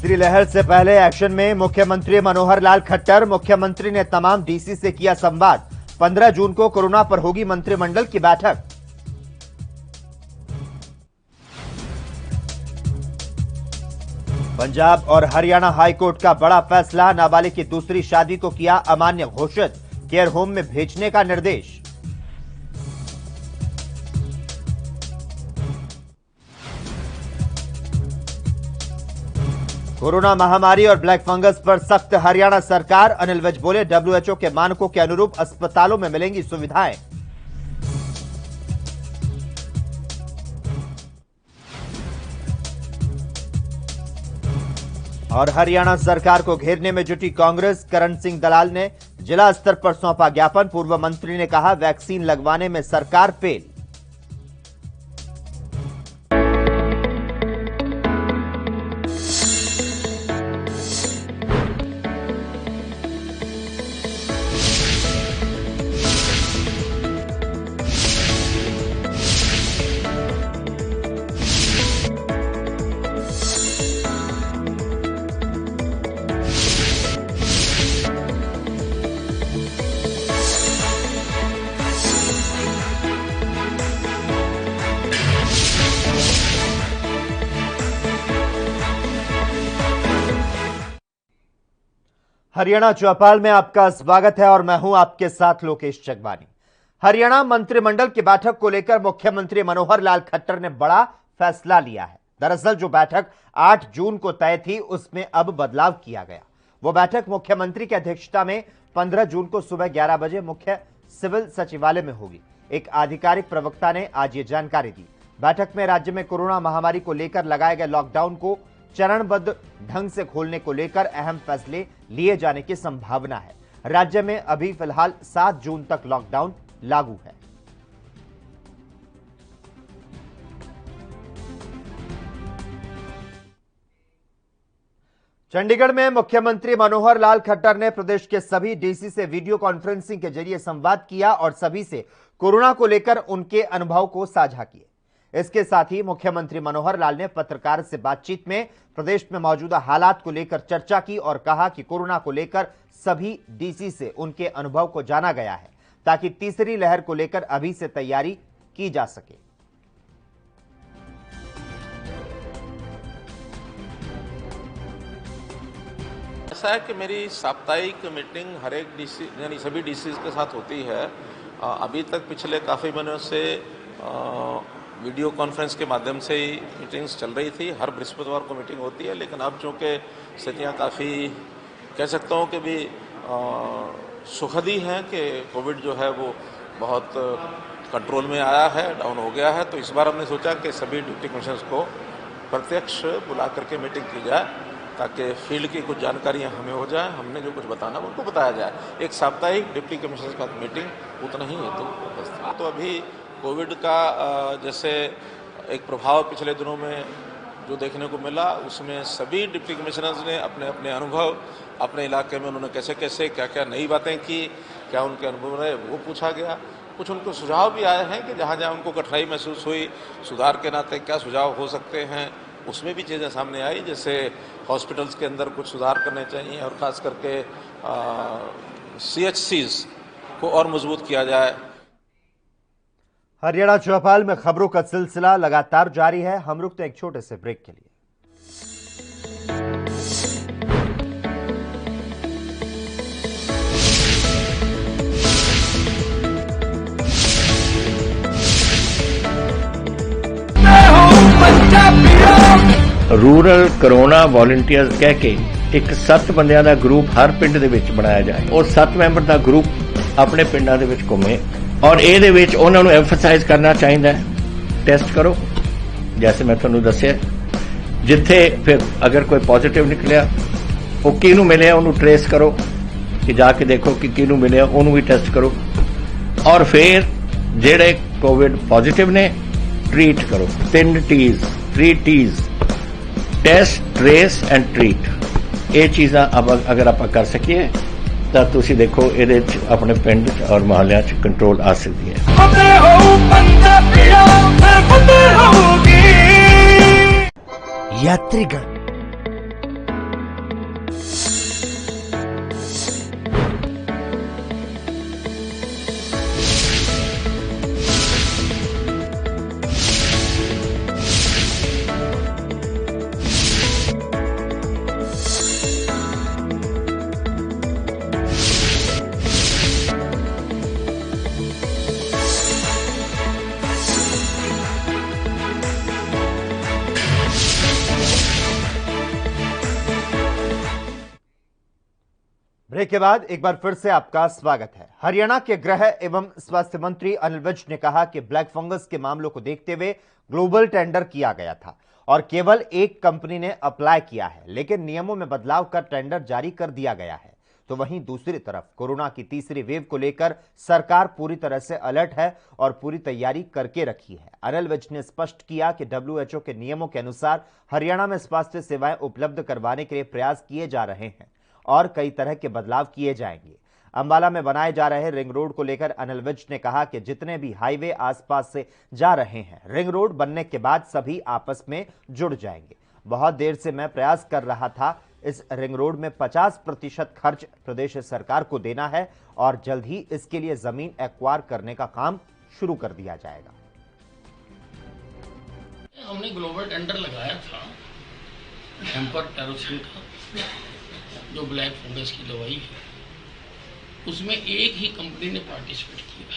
तीसरी लहर से पहले एक्शन में मुख्यमंत्री मनोहर लाल खट्टर। मुख्यमंत्री ने तमाम डीसी से किया संवाद। 15 जून को कोरोना पर होगी मंत्रिमंडल की बैठक। पंजाब और हरियाणा हाईकोर्ट का बड़ा फैसला। नाबालिग की दूसरी शादी को किया अमान्य घोषित। केयर होम में भेजने का निर्देश। कोरोना महामारी और ब्लैक फंगस पर सख्त हरियाणा सरकार। अनिल विज बोले, डब्ल्यूएचओ के मानकों के अनुरूप अस्पतालों में मिलेंगी सुविधाएं। और हरियाणा सरकार को घेरने में जुटी कांग्रेस। करण सिंह दलाल ने जिला स्तर पर सौंपा ज्ञापन। पूर्व मंत्री ने कहा, वैक्सीन लगवाने में सरकार फेल। हरियाणा चौपाल में आपका स्वागत है और मैं हूं आपके साथ लोकेश जगवानी। हरियाणा मंत्रिमंडल की बैठक को लेकर मुख्यमंत्री मनोहर लाल खट्टर ने बड़ा फैसला लिया है। दरअसल जो बैठक 8 जून को तय थी उसमें अब बदलाव किया गया। वो बैठक मुख्यमंत्री की अध्यक्षता में 15 जून को सुबह 11 बजे मुख्य सिविल सचिवालय में होगी। एक आधिकारिक प्रवक्ता ने आज ये जानकारी दी। बैठक में राज्य में कोरोना महामारी को लेकर लगाए गए लॉकडाउन को चरणबद्ध ढंग से खोलने को लेकर अहम फैसले लिए जाने की संभावना है। राज्य में अभी फिलहाल 7 जून तक लॉकडाउन लागू है। चंडीगढ़ में मुख्यमंत्री मनोहर लाल खट्टर ने प्रदेश के सभी डीसी से वीडियो कॉन्फ्रेंसिंग के जरिए संवाद किया और सभी से कोरोना को लेकर उनके अनुभव को साझा किए। इसके साथ ही मुख्यमंत्री मनोहर लाल ने पत्रकार से बातचीत में प्रदेश में मौजूदा हालात को लेकर चर्चा की और कहा कि कोरोना को लेकर सभी डीसी से उनके अनुभव को जाना गया है ताकि तीसरी लहर को लेकर अभी से तैयारी की जा सके। ऐसा है कि मेरी साप्ताहिक मीटिंग हर एक डीसी यानी सभी डीसी के साथ होती है। अभी तक पिछले काफ़ी महीनों से वीडियो कॉन्फ्रेंस के माध्यम से ही मीटिंग्स चल रही थी। हर बृहस्पतिवार को मीटिंग होती है, लेकिन अब चूँकि स्थितियाँ काफ़ी कह सकता हूँ कि भी सुखद ही हैं कि कोविड जो है वो बहुत कंट्रोल में आया है, डाउन हो गया है। तो इस बार हमने सोचा कि सभी डिप्टी कमिश्नर्स को प्रत्यक्ष बुला करके मीटिंग की जाए ताकि फील्ड की कुछ जानकारियाँ हमें हो जाए, हमने जो कुछ बताना उनको बताया जाए। एक साप्ताहिक डिप्टी कमिश्नर्स का मीटिंग उतना ही है। तो अभी कोविड का जैसे एक प्रभाव पिछले दिनों में जो देखने को मिला, उसमें सभी डिप्टी कमिश्नर्स ने अपने अपने अनुभव, अपने इलाके में उन्होंने कैसे कैसे क्या क्या नई बातें की, क्या उनके अनुभव रहे, वो पूछा गया। कुछ उनको सुझाव भी आए हैं कि जहाँ जहाँ उनको कठिनाई महसूस हुई, सुधार के नाते क्या सुझाव हो सकते हैं, उसमें भी चीज़ें सामने आई। जैसे हॉस्पिटल्स के अंदर कुछ सुधार करने चाहिए और ख़ास करके CHCs को और मजबूत किया जाए। हरियाणा चौपाल में खबरों का सिलसिला लगातार जारी है। हम रुकते हैं एक छोटे से ब्रेक के लिए। रूरल कोरोना वॉलंटियर्स कह के एक 7 बंदियां दा ग्रुप हर पिंड दे विच बनाया जाए और 7 मैंबर दा ग्रुप अपने पिंडां दे विच घुमे और ਇਹਦੇ ਵਿੱਚ ਉਹਨਾਂ ਨੂੰ ਐਮਫਸਾਈਜ਼ ਕਰਨਾ ਚਾਹੀਦਾ ਹੈ ਟੈਸਟ ਕਰੋ। जैसे मैं ਤੁਹਾਨੂੰ ਦੱਸਿਆ, ਜਿੱਥੇ ਫਿਰ ਅਗਰ ਕੋਈ ਪੋਜ਼ਿਟਿਵ ਨਿਕਲਿਆ ਉਹ ਕਿਹਨੂੰ ਮਿਲਿਆ ਉਹਨੂੰ ਟ੍ਰੇਸ ਕਰੋ ਕਿ ਜਾ ਕੇ ਦੇਖੋ ਕਿ ਕਿਹਨੂੰ ਮਿਲਿਆ ਉਹਨੂੰ ਵੀ ਟੈਸਟ ਕਰੋ और फिर ਜਿਹੜੇ ਕੋਵਿਡ ਪੋਜ਼ਿਟਿਵ ਨੇ ट्रीट करो। 3 T's test trace and treat. ये चीज़ां अगर आप कर सकिए तो तुसी देखो ये अपने पिंड और मोहल्ले कंट्रोल आ सकती है। यात्रीगण ब्रेक के बाद एक बार फिर से आपका स्वागत है। हरियाणा के गृह एवं स्वास्थ्य मंत्री अनिल विज ने कहा कि ब्लैक फंगस के मामलों को देखते हुए ग्लोबल टेंडर किया गया था और केवल एक कंपनी ने अप्लाई किया है, लेकिन नियमों में बदलाव कर टेंडर जारी कर दिया गया है। तो वहीं दूसरी तरफ कोरोना की तीसरी वेव को लेकर सरकार पूरी तरह से अलर्ट है और पूरी तैयारी करके रखी है। अनिल विज ने स्पष्ट किया कि WHO के नियमों के अनुसार हरियाणा में स्वास्थ्य सेवाएं उपलब्ध करवाने के लिए प्रयास किए जा रहे हैं और कई तरह के बदलाव किए जाएंगे। अंबाला में बनाए जा रहे रिंग रोड को लेकर अनिल विज ने कहा कि जितने भी हाईवे आसपास से जा रहे हैं, रिंग रोड बनने के बाद सभी आपस में जुड़ जाएंगे। बहुत देर से मैं प्रयास कर रहा था, इस रिंग रोड में 50% खर्च प्रदेश सरकार को देना है और जल्द ही इसके लिए जमीन एक्वायर करने का काम शुरू कर दिया जाएगा। हमने ग्लोबल टेंडर लगाया था हेम्पर टेरोसिन का, जो ब्लैक फंगस की दवाई है, उसमें एक ही कंपनी ने पार्टिसिपेट किया।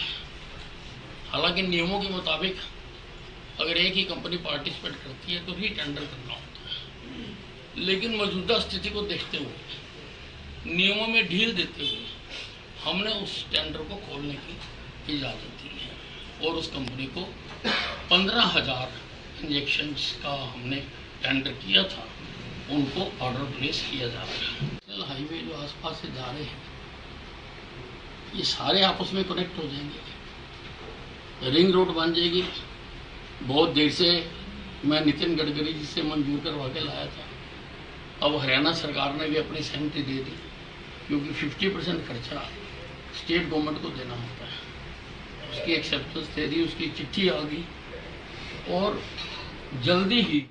हालांकि नियमों के मुताबिक अगर एक ही कंपनी पार्टिसिपेट करती है तो ही टेंडर करना होता है, लेकिन मौजूदा स्थिति को देखते हुए, नियमों में ढील देते हुए हमने उस टेंडर को खोलने की इजाज़त दी है और उस कंपनी को 15,000 इंजेक्शंस का हमने टेंडर किया था, उनको ऑर्डर प्लेस किया जा रहा है। हाईवे जो आसपास से जा रहे हैं, ये सारे आपस में कनेक्ट हो जाएंगे, रिंग रोड बन जाएगी। बहुत देर से मैं नितिन गडकरी जी से मंजूर करवा के लाया था, अब हरियाणा सरकार ने भी अपनी सहमति दे दी, क्योंकि 50% खर्चा स्टेट गवर्नमेंट को देना होता है। उसकी एक्सेप्टेंस दे दी, उसकी चिट्ठी आ गई और जल्दी ही।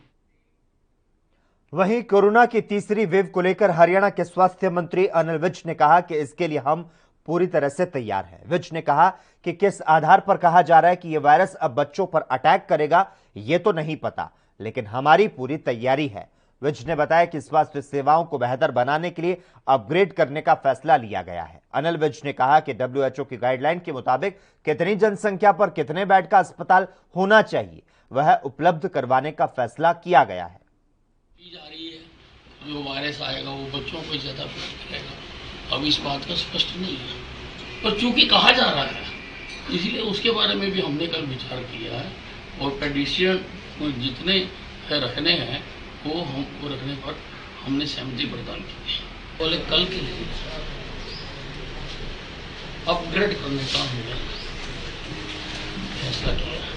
वहीं कोरोना की तीसरी वेव को लेकर हरियाणा के स्वास्थ्य मंत्री अनिल विज ने कहा कि इसके लिए हम पूरी तरह से तैयार हैं। विज ने कहा कि किस आधार पर कहा जा रहा है कि यह वायरस अब बच्चों पर अटैक करेगा, यह तो नहीं पता, लेकिन हमारी पूरी तैयारी है। विज ने बताया कि स्वास्थ्य सेवाओं को बेहतर बनाने के लिए अपग्रेड करने का फैसला लिया गया है। अनिल विज ने कहा कि WHO की गाइडलाइन के मुताबिक कितनी जनसंख्या पर कितने बेड का अस्पताल होना चाहिए, वह उपलब्ध करवाने का फैसला किया गया है। जा रही है, जो वायरस आएगा वो बच्चों को ज्यादा अफेक्ट करेगा, अब इस बात का स्पष्ट नहीं है, पर चूंकि कहा जा रहा है इसलिए उसके बारे में भी हमने कल विचार किया है और पेडिशियन जितने रखने हैं वो रखने पर हमने सहमति प्रदान की है। बोले कल के लिए अपग्रेड करने का हमने फैसला किया है।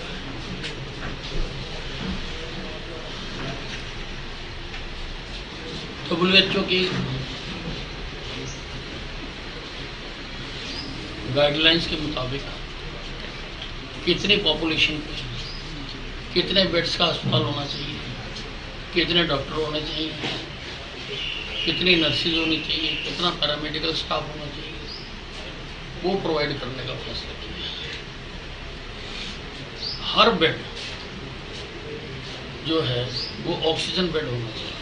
WHO की गाइडलाइंस के मुताबिक कितनी पॉपुलेशन पे कितने बेड्स का अस्पताल होना चाहिए, कितने डॉक्टर होने चाहिए, कितनी नर्सेज होनी चाहिए, कितना पैरामेडिकल स्टाफ होना चाहिए, वो प्रोवाइड करने का फैसला किया है। हर बेड जो है वो ऑक्सीजन बेड होना चाहिए।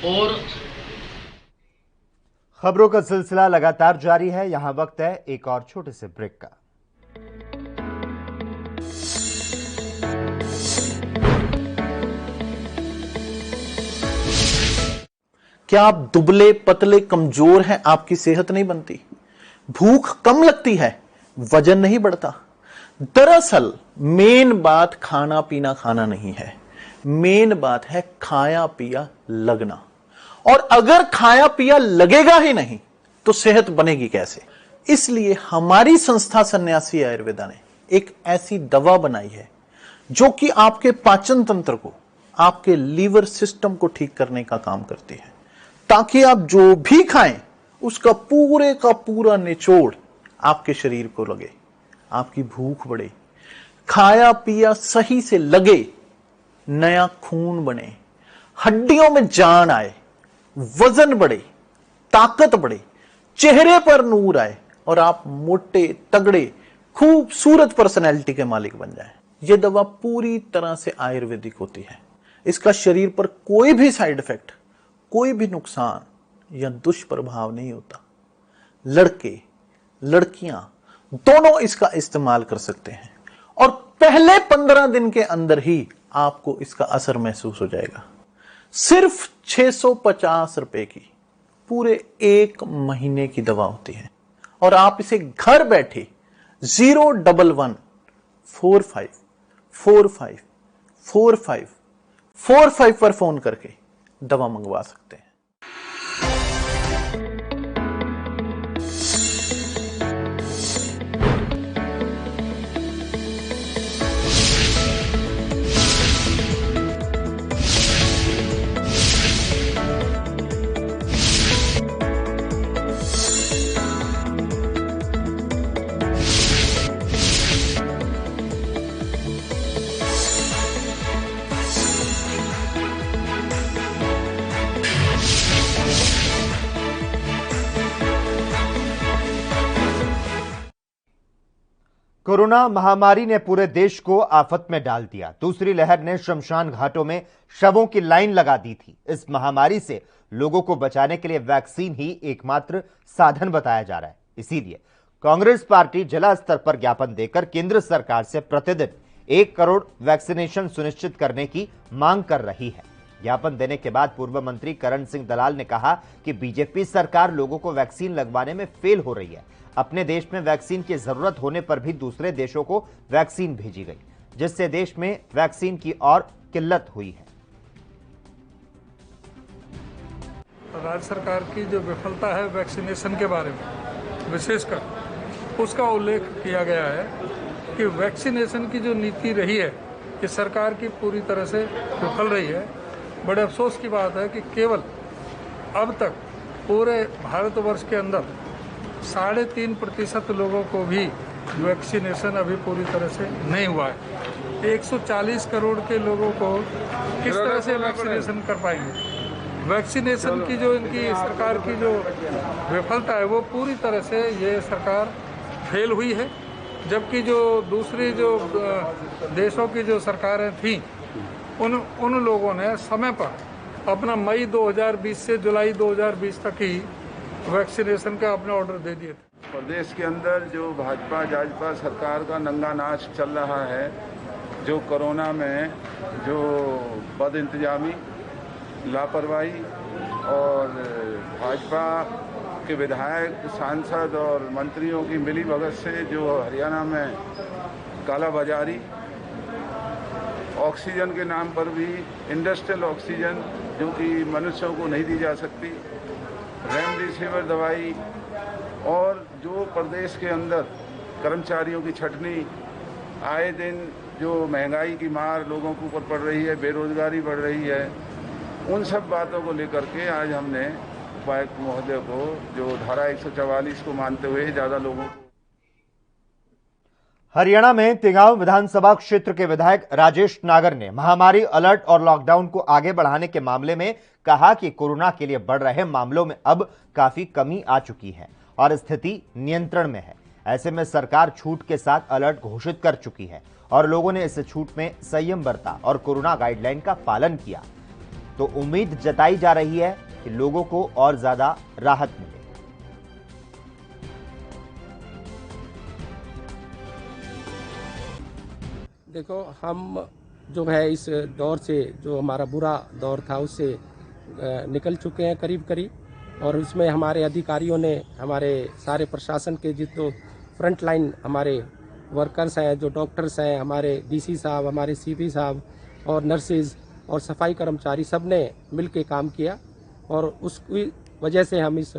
और खबरों का सिलसिला लगातार जारी है। यहां वक्त है एक और छोटे से ब्रेक का। क्या आप दुबले पतले कमजोर हैं? आपकी सेहत नहीं बनती, भूख कम लगती है, वजन नहीं बढ़ता। दरअसल मेन बात खाना पीना खाना नहीं है, मेन बात है खाया पिया लगना। और अगर खाया पिया लगेगा ही नहीं तो सेहत बनेगी कैसे? इसलिए हमारी संस्था सन्यासी आयुर्वेदा ने एक ऐसी दवा बनाई है जो कि आपके पाचन तंत्र को, आपके लीवर सिस्टम को ठीक करने का काम करती है, ताकि आप जो भी खाएं उसका पूरे का पूरा निचोड़ आपके शरीर को लगे, आपकी भूख बढ़े, खाया पिया सही से लगे, नया खून बने, हड्डियों में जान आए, वजन बढ़े, ताकत बढ़े, चेहरे पर नूर आए और आप मोटे तगड़े खूबसूरत पर्सनैलिटी के मालिक बन जाएं। यह दवा पूरी तरह से आयुर्वेदिक होती है। इसका शरीर पर कोई भी साइड इफेक्ट, कोई भी नुकसान या दुष्प्रभाव नहीं होता। लड़के लड़कियां दोनों इसका इस्तेमाल कर सकते हैं और पहले 15 दिन के अंदर ही आपको इसका असर महसूस हो जाएगा। सिर्फ 650 रुपए की पूरे 1 महीने की दवा होती है और आप इसे घर बैठे 01145454545 पर फोन करके दवा मंगवा सकते हैं। कोरोना महामारी ने पूरे देश को आफत में डाल दिया। दूसरी लहर ने शमशान घाटों में शवों की लाइन लगा दी थी। इस महामारी से लोगों को बचाने के लिए वैक्सीन ही एकमात्र साधन बताया जा रहा है। इसीलिए कांग्रेस पार्टी जिला स्तर पर ज्ञापन देकर केंद्र सरकार से प्रतिदिन 1 करोड़ वैक्सीनेशन सुनिश्चित करने की मांग कर रही है। ज्ञापन देने के बाद पूर्व मंत्री करण सिंह दलाल ने कहा कि बीजेपी सरकार लोगों को वैक्सीन लगवाने में फेल हो रही है। अपने देश में वैक्सीन की जरूरत होने पर भी दूसरे देशों को वैक्सीन भेजी गई, जिससे देश में वैक्सीन की और किल्लत हुई है। राज्य सरकार की जो विफलता है वैक्सीनेशन के बारे में विशेषकर, उसका उल्लेख किया गया है कि वैक्सीनेशन की जो नीति रही है कि सरकार की पूरी तरह से विफल रही है। बड़े अफसोस की बात है कि केवल अब तक पूरे भारतवर्ष के अंदर 3.5% लोगों को भी वैक्सीनेशन अभी पूरी तरह से नहीं हुआ है। 140 करोड़ के लोगों को किस तरह से वैक्सीनेशन कर पाएंगे? वैक्सीनेशन की जो इनकी सरकार की जो विफलता है वो पूरी तरह से ये सरकार फेल हुई है। जबकि जो दूसरी जो देशों की जो सरकारें थीं उन लोगों ने समय पर अपना मई 2020 से जुलाई 2020 तक ही वैक्सीनेशन का अपने ऑर्डर दे दिए थे। प्रदेश के अंदर जो भाजपा सरकार का नंगा नाच चल रहा है, जो कोरोना में जो बद इंतजामी, लापरवाही और भाजपा के विधायक, सांसद और मंत्रियों की मिलीभगत से जो हरियाणा में कालाबाजारी, ऑक्सीजन के नाम पर भी इंडस्ट्रियल ऑक्सीजन जो कि मनुष्यों को नहीं दी जा सकती, रेमडेसिविर दवाई, और जो प्रदेश के अंदर कर्मचारियों की छटनी, आए दिन जो महंगाई की मार लोगों के ऊपर पड़ रही है, बेरोजगारी बढ़ रही है, उन सब बातों को लेकर के आज हमने उपायुक्त महोदय को जो धारा 144 को मानते हुए ज़्यादा लोगों को। हरियाणा में तिगांव विधानसभा क्षेत्र के विधायक राजेश नागर ने महामारी अलर्ट और लॉकडाउन को आगे बढ़ाने के मामले में कहा कि कोरोना के लिए बढ़ रहे मामलों में अब काफी कमी आ चुकी है और स्थिति नियंत्रण में है। ऐसे में सरकार छूट के साथ अलर्ट घोषित कर चुकी है और लोगों ने इस छूट में संयम बरता और कोरोना गाइडलाइन का पालन किया, तो उम्मीद जताई जा रही है कि लोगों को और ज्यादा राहत मिले। देखो, हम जो है इस दौर से, जो हमारा बुरा दौर था, उससे निकल चुके हैं करीब, और उसमें हमारे अधिकारियों ने, हमारे सारे प्रशासन के जितने फ्रंट लाइन हमारे वर्कर्स हैं, जो डॉक्टर्स हैं, हमारे डीसी साहब, हमारे सीपी साहब और नर्सेज और सफाई कर्मचारी, सब ने मिल के काम किया और उसकी वजह से हम इस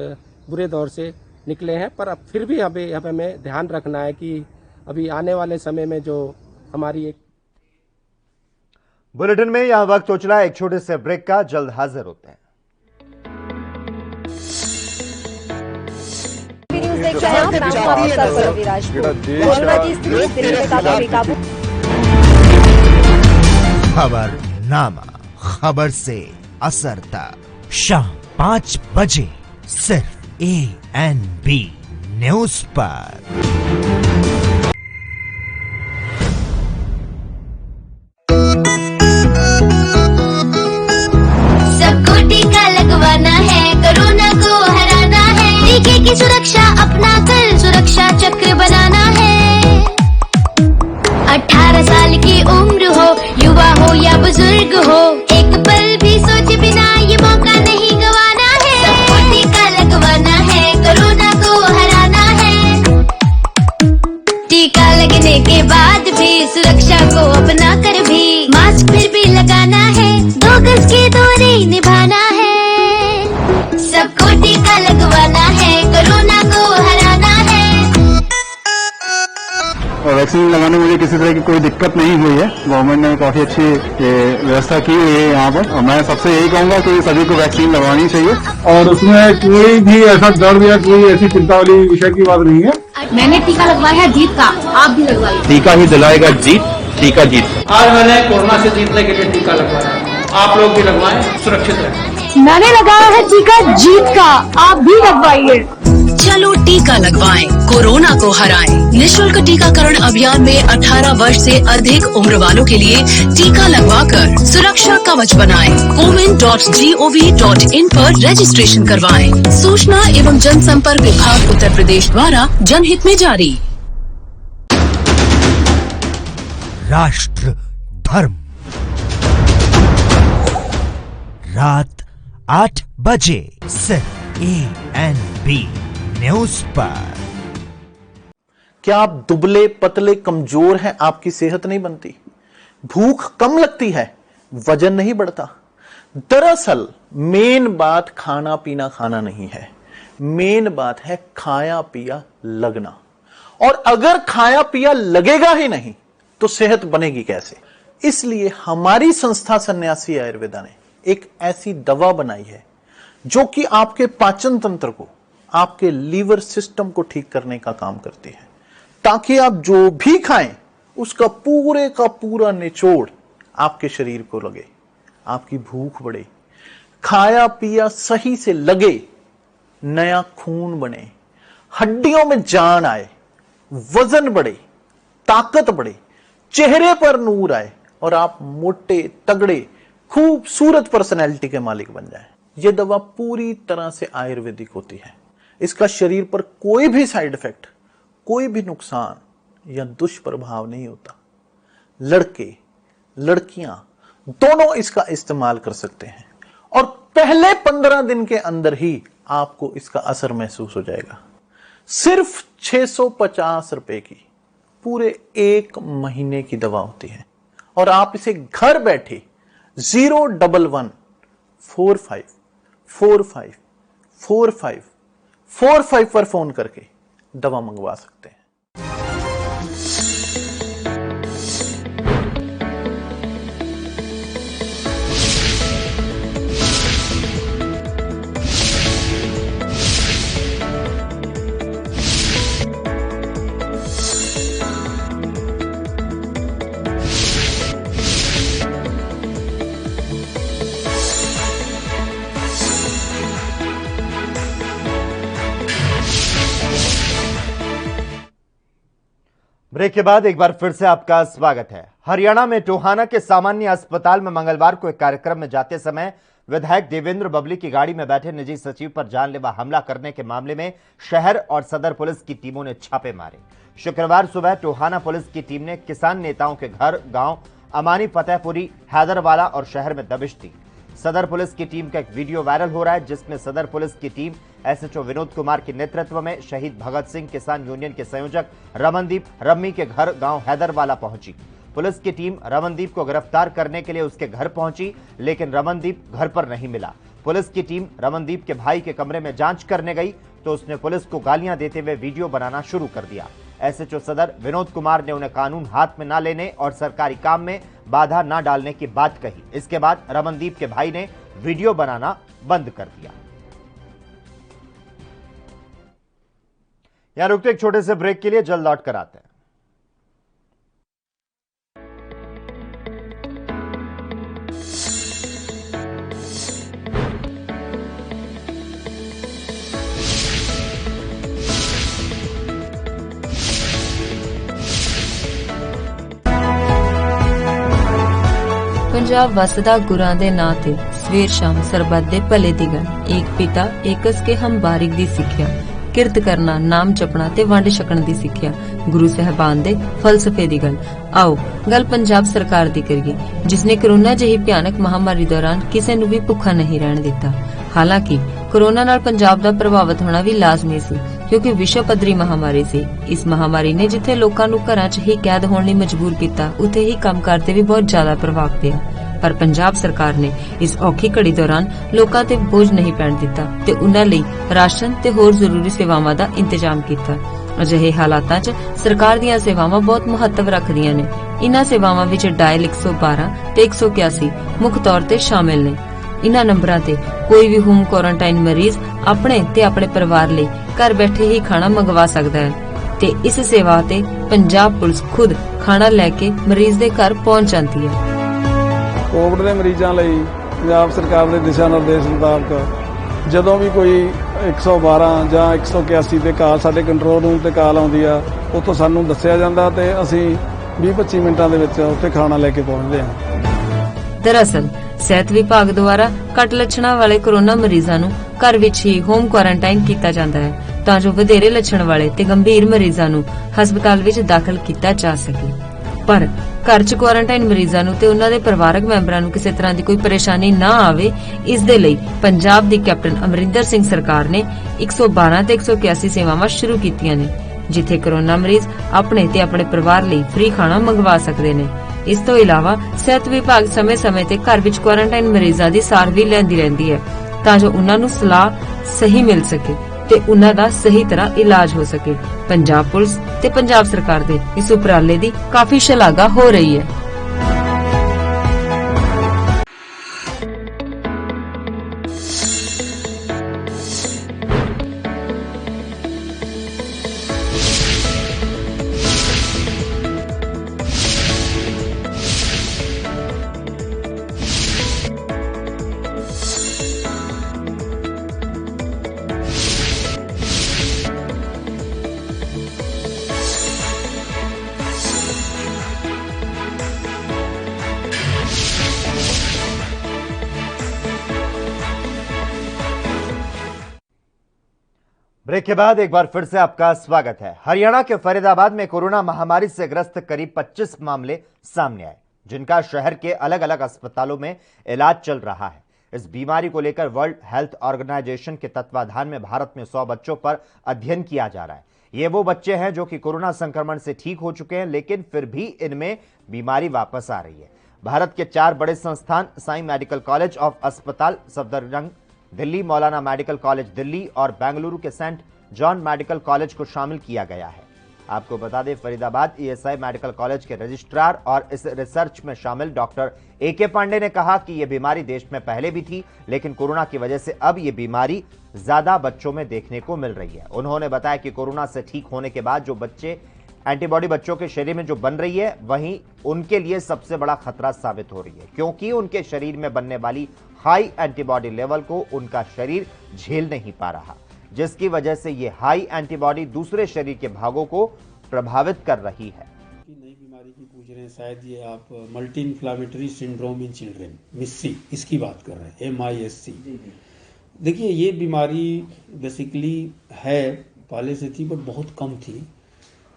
बुरे दौर से निकले हैं। पर अब फिर भी हमें ध्यान रखना है कि अभी आने वाले समय में जो हमारी एक बुलेटिन में यहां वक्त हो चला एक छोटे से ब्रेक का, जल्द हाजिर होते हैं। खबरनामा, खबर से असर तक, शाम 5 बजे सिर्फ ANB न्यूज पर। कोरोना को हराना है, टीके की सुरक्षा अपना कर सुरक्षा चक्र बनाना है। 18 साल की उम्र हो, युवा हो या बुजुर्ग हो, एक पल भी सोचे बिना ये मौका नहीं गंवाना है। सबको टीका को टीका लगवाना है, कोरोना को हराना है। और वैक्सीन लगाने में मुझे किसी तरह की कोई दिक्कत नहीं हुई है। गवर्नमेंट ने काफी अच्छी व्यवस्था की हुई है यहाँ पर, और मैं सबसे यही कहूँगा कि सभी को वैक्सीन लगवानी चाहिए। और उसमें कोई भी ऐसा डर या कोई ऐसी चिंता वाली विषय की बात नहीं है। मैंने टीका लगवाया है जीत का, आप भी लगवाइए। टीका ही दिलाएगा जीत, टीका जीत। आज मैंने कोरोना से जीतने के लिए टीका लगवाया, आप लोग भी लगवाएं, सुरक्षित रहें। मैंने लगाया है टीका जीत का, आप भी लगवाइए। चलो टीका लगवाएं, कोरोना को हराएं। निःशुल्क टीकाकरण अभियान में 18 वर्ष से अधिक उम्र वालों के लिए टीका लगवाकर सुरक्षा कवच बनाएं। comin.gov.in पर रजिस्ट्रेशन करवाएं। सूचना एवं जनसंपर्क विभाग उत्तर प्रदेश द्वारा जनहित में जारी। राष्ट्र धर्म रात 8 बजे सिर्फ ANB न्यूज पर। क्या आप दुबले पतले कमजोर हैं, आपकी सेहत नहीं बनती, भूख कम लगती है, वजन नहीं बढ़ता? दरअसल मेन बात खाना पीना खाना नहीं है, मेन बात है खाया पिया लगना। और अगर खाया पिया लगेगा ही नहीं तो सेहत बनेगी कैसे? इसलिए हमारी संस्था सन्यासी आयुर्वेदा ने एक ऐसी दवा बनाई है जो कि आपके पाचन तंत्र को, आपके लीवर सिस्टम को ठीक करने का काम करती है, ताकि आप जो भी खाएं उसका पूरे का पूरा निचोड़ आपके शरीर को लगे, आपकी भूख बढ़े, खाया पिया सही से लगे, नया खून बने, हड्डियों में जान आए, वजन बढ़े, ताकत बढ़े, चेहरे पर नूर आए और आप मोटे तगड़े खूबसूरत पर्सनैलिटी के मालिक बन जाएं। यह दवा पूरी तरह से आयुर्वेदिक होती है। इसका शरीर पर कोई भी साइड इफेक्ट, कोई भी नुकसान या दुष्प्रभाव नहीं होता। लड़के लड़कियां दोनों इसका इस्तेमाल कर सकते हैं और पहले 15 दिन के अंदर ही आपको इसका असर महसूस हो जाएगा। सिर्फ 650 रुपए की पूरे 1 महीने की दवा होती है और आप इसे घर बैठे 01145454545 पर फोन करके दवा मंगवा सकते हैं। ब्रेक के बाद एक बार फिर से आपका स्वागत है। हरियाणा में टोहाना के सामान्य अस्पताल में मंगलवार को एक कार्यक्रम में जाते समय विधायक देवेंद्र बबली की गाड़ी में बैठे निजी सचिव पर जानलेवा हमला करने के मामले में शहर और सदर पुलिस की टीमों ने छापे मारे। शुक्रवार सुबह टोहाना पुलिस की टीम ने किसान नेताओं के घर, गांव अमानी, फतेहपुरी, हैदरवाला और शहर में दबिश दी। सदर पुलिस की टीम का एक वीडियो वायरल हो रहा है जिसमें सदर पुलिस की टीम एसएचओ विनोद कुमार के नेतृत्व में शहीद भगत सिंह किसान यूनियन के संयोजक रमनदीप रम्मी के घर गांव हैदरवाला पहुंची। पुलिस की टीम रमनदीप को गिरफ्तार करने के लिए उसके घर पहुंची, लेकिन रमनदीप घर पर नहीं मिला। पुलिस की टीम रमनदीप के भाई के कमरे में जांच करने गई तो उसने पुलिस को गालियां देते हुए वीडियो बनाना शुरू कर दिया। एसएचओ सदर विनोद कुमार ने उन्हें कानून हाथ में न लेने और सरकारी काम में बाधा न डालने की बात कही। इसके बाद रमनदीप के भाई ने वीडियो बनाना बंद कर दिया। यहां रुकते एक छोटे से ब्रेक के लिए, जल्द लौट कर आते हैं। पंजाब वसदा गुरां दे नां ते सवेर शाम सरबत दे भले दी गल, एक पिता एकस के हम बारिक दी सिक्ख्या, किरत करना, नाम जपना ते वंड छकण दी सिक्ख्या, गुरु साहबान दे फलसफे दी गल। आओ गल पंजाब सरकार दी करिए जिसने कोरोना जही भयानक महामारी दौरान किसी नूं भी भुखा नहीं रहण दिता। हालांकि कोरोना नाल पंजाब दा प्रभावित होना भी लाजमी सी क्योंकि विश्व पद्धरी महामारी सी। इस महामारी ने जिथे लोकां नूं घरां 'च ही कैद होण लई मजबूर कीता, उत्थे ही काम करते भी बहुत ज्यादा प्रभाव पिया। ਪਰ ਪੰਜਾਬ ਸਰਕਾਰ ਨੇ ਇਸ ਔਖੀ ਘੜੀ ਦੌਰਾਨ ਲੋਕਾਂ ਤੇ ਬੋਝ ਨਹੀਂ ਪੈਣ ਦਿੱਤਾ ਤੇ ਉਨ੍ਹਾਂ ਲਈ ਰਾਸ਼ਨ ਤੇ ਹੋਰ ਜ਼ਰੂਰੀ ਸੇਵਾਵਾਂ ਦਾ ਇੰਤਜ਼ਾਮ ਕੀਤਾ। ਅਜਿਹੇ ਹਾਲਾਤਾਂ 'ਚ ਸਰਕਾਰ ਦੀਆਂ ਸੇਵਾਵਾਂ ਬਹੁਤ ਮਹੱਤਵ ਰੱਖਦੀਆਂ ਨੇ। ਇਨ੍ਹਾਂ ਸੇਵਾਵਾਂ ਵਿੱਚ ਡਾਇਲ 112 ਤੇ 181 ਮੁੱਖ ਤੌਰ ਤੇ ਸ਼ਾਮਿਲ ਨੇ। ਇਨ੍ਹਾਂ ਨੰਬਰਾਂ ਤੇ ਕੋਈ ਵੀ ਹੋਮ ਕੁਆਰੰਟਾਈਨ ਮਰੀਜ਼ ਆਪਣੇ ਤੇ ਆਪਣੇ ਪਰਿਵਾਰ ਲਈ ਘਰ ਬੈਠੇ ਹੀ ਖਾਣਾ ਮੰਗਵਾ ਸਕਦਾ ਹੈ ਤੇ ਇਸ ਸੇਵਾ ਤੇ ਪੰਜਾਬ ਪੁਲਿਸ ਖੁਦ ਖਾਣਾ ਲੈ ਕੇ ਮਰੀਜ਼ ਦੇ ਘਰ ਪਹੁੰਚ ਜਾਂਦੀ ਹੈ। ਕੋਵਿਡ ਦੇ ਮਰੀਜ਼ਾਂ ਲਈ ਪੰਜਾਬ ਸਰਕਾਰ ਦੇ ਦਿਸ਼ਾ ਨਿਰਦੇਸ਼ ਮੁਤਾਬਕ ਜਦੋਂ ਵੀ ਕੋਈ 112 ਜਾਂ 181 ਤੇ ਕਾਲ ਸਾਡੇ ਕੰਟਰੋਲ ਰੂਮ ਤੇ ਕਾਲ ਆਉਂਦੀ ਆ, ਉੱਥੋਂ ਸਾਨੂੰ ਦੱਸਿਆ ਜਾਂਦਾ ਤੇ ਅਸੀਂ 20-25 ਮਿੰਟਾਂ ਦੇ ਵਿੱਚ ਉੱਥੇ ਖਾਣਾ ਲੈ ਕੇ ਪਹੁੰਚਦੇ ਹਾਂ। ਦਰਅਸਲ ਸਿਹਤ ਵਿਭਾਗ ਦੁਆਰਾ ਘੱਟ ਲੱਛਣਾਂ ਵਾਲੇ ਕੋਰੋਨਾ ਮਰੀਜ਼ਾਂ ਨੂੰ ਘਰ ਵਿੱਚ ਹੀ ਹੋਮ ਕੁਆਰੰਟਾਈਨ ਕੀਤਾ ਜਾਂਦਾ ਹੈ ਤਾਂ ਜੋ ਵਧੇਰੇ ਲੱਛਣ ਵਾਲੇ ਤੇ ਗੰਭੀਰ ਮਰੀਜ਼ਾਂ ਨੂੰ ਹਸਪਤਾਲ ਵਿੱਚ ਦਾਖਲ ਕੀਤਾ ਜਾ ਸਕੇ। ਪਰ ਘਰ 'ਚ ਕੁਆਰੰਟਾਈਨ ਮਰੀਜ਼ਾਂ ਨੂੰ ਤੇ ਉਹਨਾਂ ਦੇ ਪਰਿਵਾਰਕ ਮੈਂਬਰਾਂ ਨੂੰ ਕਿਸੇ ਤਰ੍ਹਾਂ ਦੀ ਕੋਈ ਪਰੇਸ਼ਾਨੀ ਨਾ ਆਵੇ, ਇਸ ਦੇ ਲਈ ਪੰਜਾਬ ਦੀ ਕੈਪਟਨ ਅਮਰਿੰਦਰ ਸਿੰਘ ਸਰਕਾਰ ਨੇ 112 ਤੇ 181 ਸੇਵਾਵਾਂ ਸ਼ੁਰੂ ਕੀਤੀਆਂ ਨੇ, ਜਿੱਥੇ ਕੋਰੋਨਾ ਮਰੀਜ਼ ਆਪਣੇ ਤੇ ਆਪਣੇ ਪਰਿਵਾਰ ਲਈ ਫ੍ਰੀ ਖਾਣਾ ਮੰਗਵਾ ਸਕਦੇ ਨੇ। ਇਸ ਤੋਂ ਇਲਾਵਾ ਸਿਹਤ ਵਿਭਾਗ ਸਮੇਂ-ਸਮੇਂ ਤੇ ਘਰ ਵਿੱਚ ਕੁਆਰੰਟਾਈਨ ਮਰੀਜ਼ਾਂ ਦੀ ਸਾਰ ਵੀ ਲੈਂਦੀ ਰਹਿੰਦੀ ਹੈ ਤਾਂ ਜੋ ਉਹਨਾਂ ਨੂੰ ਸਲਾਹ ਸਹੀ ਮਿਲ ਸਕੇ ਤੇ ਉਹਨਾਂ ਦਾ ਸਹੀ ਤਰ੍ਹਾਂ ਇਲਾਜ ਹੋ ਸਕੇ। ਪੰਜਾਬ ਪੁਲਿਸ ਤੇ ਪੰਜਾਬ ਸਰਕਾਰ ਦੇ ਇਸ ਉਪਰਾਲੇ ਦੀ ਕਾਫੀ ਸ਼ਲਾਘਾ ਹੋ ਰਹੀ ਹੈ। ब्रेक के बाद एक बार फिर से आपका स्वागत है। हरियाणा के फरीदाबाद में कोरोना महामारी से ग्रस्त करीब 25 मामले सामने आए, जिनका शहर के अलग अलग अस्पतालों में इलाज चल रहा है। इस बीमारी को लेकर वर्ल्ड हेल्थ ऑर्गेनाइजेशन के तत्वाधान में भारत में 100 बच्चों पर अध्ययन किया जा रहा है। ये वो बच्चे हैं जो कि कोरोना संक्रमण से ठीक हो चुके हैं, लेकिन फिर भी इनमें बीमारी वापस आ रही है। भारत के 4 बड़े संस्थान साई मेडिकल कॉलेज ऑफ अस्पताल सफदरजंग दिल्ली, मौलाना मेडिकल कॉलेज दिल्ली और बेंगलुरु के सेंट जॉन मेडिकल कॉलेज को शामिल किया गया है। आपको बता दें, फरीदाबाद ईएसआई मेडिकल कॉलेज के रजिस्ट्रार और इस रिसर्च में शामिल डॉक्टर AK पांडे ने कहा कि यह बीमारी देश में पहले भी थी, लेकिन कोरोना की वजह से अब यह बीमारी ज्यादा बच्चों में देखने को मिल रही है। उन्होंने बताया कि कोरोना से ठीक होने के बाद जो बच्चे एंटीबॉडी बच्चों के शरीर में जो बन रही है, वहीं उनके लिए सबसे बड़ा खतरा साबित हो रही है, क्योंकि उनके शरीर में बनने वाली हाई एंटीबॉडी लेवल को उनका शरीर झेल नहीं पा रहा, जिसकी वजह से ये हाई एंटीबॉडी दूसरे शरीर के भागों को प्रभावित कर रही है। नई बीमारी की पूछ रहे हैं, शायद ये आप multi inflammatory syndrome in children, MISC, इसकी बात कर रहे हैं, MISC। देखिए, ये बीमारी बेसिकली है, पहले से थी बट बहुत कम थी।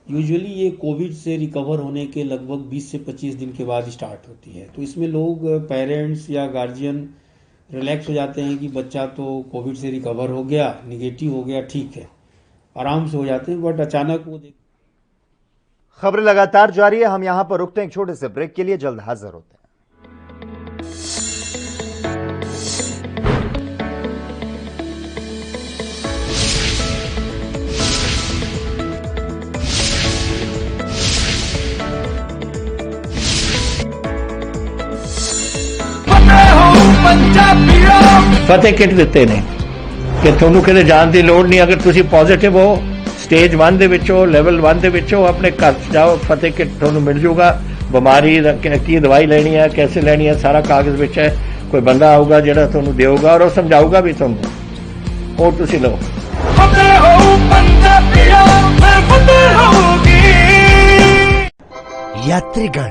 यूजुअली ये कोविड से रिकवर होने के लगभग 20 से 25 दिन के बाद स्टार्ट होती है। तो इसमें लोग, पेरेंट्स या गार्जियन रिलैक्स हो जाते हैं कि बच्चा तो कोविड से रिकवर हो गया, निगेटिव हो गया, ठीक है, आराम से हो जाते हैं, बट अचानक वो खबरें लगातार जारी है। हम यहां पर रुकते हैं एक छोटे से ब्रेक के लिए, जल्द हाजिर होते हैं। ਫਤਿਹ ਕਿਟ ਦਿੱਤੇ ਨੇ ਕਿ ਤੁਹਾਨੂੰ ਕਿਤੇ ਜਾਣ ਦੀ ਲੋੜ ਨਹੀਂ। ਅਗਰ ਤੁਸੀਂ ਪੋਜ਼ਿਟਿਵ ਹੋ, ਸਟੇਜ 1 ਦੇ ਵਿੱਚ ਹੋ, ਲੈਵਲ 1 ਦੇ ਵਿੱਚ ਹੋ, ਆਪਣੇ ਘਰ 'ਚ ਜਾਓ, ਫਤਿਹ ਕਿਟ ਤੁਹਾਨੂੰ ਮਿਲ ਜੂਗਾ। ਬਿਮਾਰੀ ਦਾ ਕੀ ਦਵਾਈ ਲੈਣੀ ਹੈ, कैसे ਲੈਣੀ ਹੈ, ਸਾਰਾ ਕਾਗਜ਼ ਵਿੱਚ ਹੈ। ਕੋਈ ਬੰਦਾ ਆਊਗਾ ਜਿਹੜਾ ਤੁਹਾਨੂੰ ਦੇਊਗਾ ਔਰ ਉਹ ਸਮਝਾਊਗਾ ਵੀ ਤੁਹਾਨੂੰ, ਉਹ ਤੁਸੀਂ ਲਓ। यात्रीगण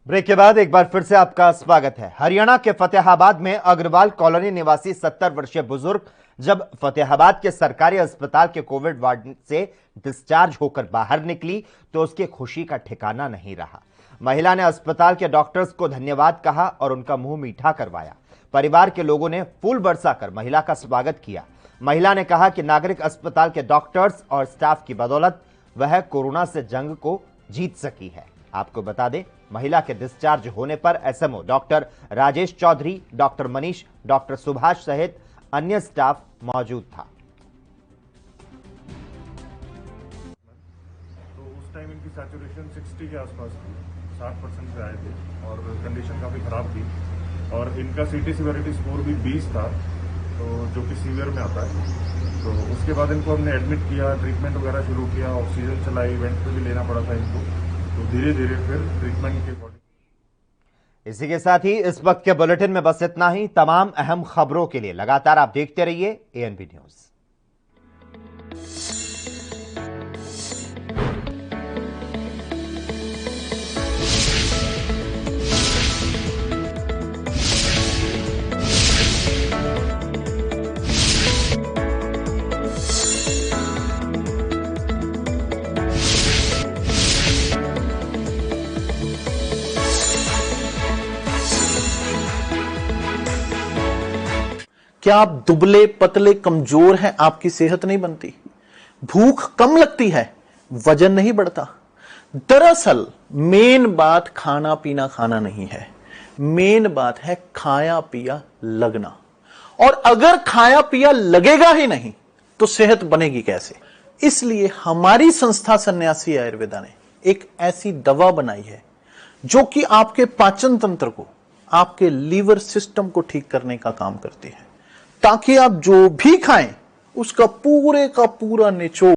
ब्रेक के बाद एक बार फिर से आपका स्वागत है। हरियाणा के फतेहाबाद में अग्रवाल कॉलोनी निवासी 70 वर्षीय बुजुर्ग जब फतेहाबाद के सरकारी अस्पताल के कोविड वार्ड से डिस्चार्ज होकर बाहर निकली तो उसकी खुशी का ठिकाना नहीं रहा। महिला ने अस्पताल के डॉक्टर्स को धन्यवाद कहा और उनका मुंह मीठा करवाया। परिवार के लोगों ने फूल बरसाकर महिला का स्वागत किया। महिला ने कहा कि नागरिक अस्पताल के डॉक्टर्स और स्टाफ की बदौलत वह कोरोना से जंग को जीत सकी है। आपको बता दें, महिला के डिस्चार्ज होने पर SMO doctor Rajesh Chaudhary, doctor Manish, doctor Subhash सहित अन्य स्टाफ मौजूद था। तो उस टाइम इनकी सैचुरेशन 60 के आसपास थी, 60% पे आए थे और कंडीशन काफ़ी ख़राब थी और इनका सीटी सीवियरिटी स्कोर भी 20 था, तो जो कि सीवियर में आता है। तो उसके बाद इनको हमने एडमिट किया, ट्रीटमेंट वगैरह शुरू किया, ऑक्सीजन चलाई, वेंट पे भी लेना पड़ा था इनको। तो धीरे धीरे फिर ट्रीटमेंट के अकॉर्डिंग। इसी के साथ ही इस वक्त के बुलेटिन में बस इतना ही। तमाम अहम खबरों के लिए लगातार आप देखते रहिए एएनबी न्यूज। क्या आप दुबले पतले कमजोर हैं, आपकी सेहत नहीं बनती, भूख कम लगती है, वजन नहीं बढ़ता? दरअसल मेन बात खाना पीना खाना नहीं है, मेन बात है खाया पिया लगना। और अगर खाया पिया लगेगा ही नहीं तो सेहत बनेगी कैसे? इसलिए हमारी संस्था सन्यासी आयुर्वेदा ने एक ऐसी दवा बनाई है जो कि आपके पाचन तंत्र को, आपके लीवर सिस्टम को ठीक करने का काम करती है, ताकि आप जो भी खाएं उसका पूरे का पूरा निचोड़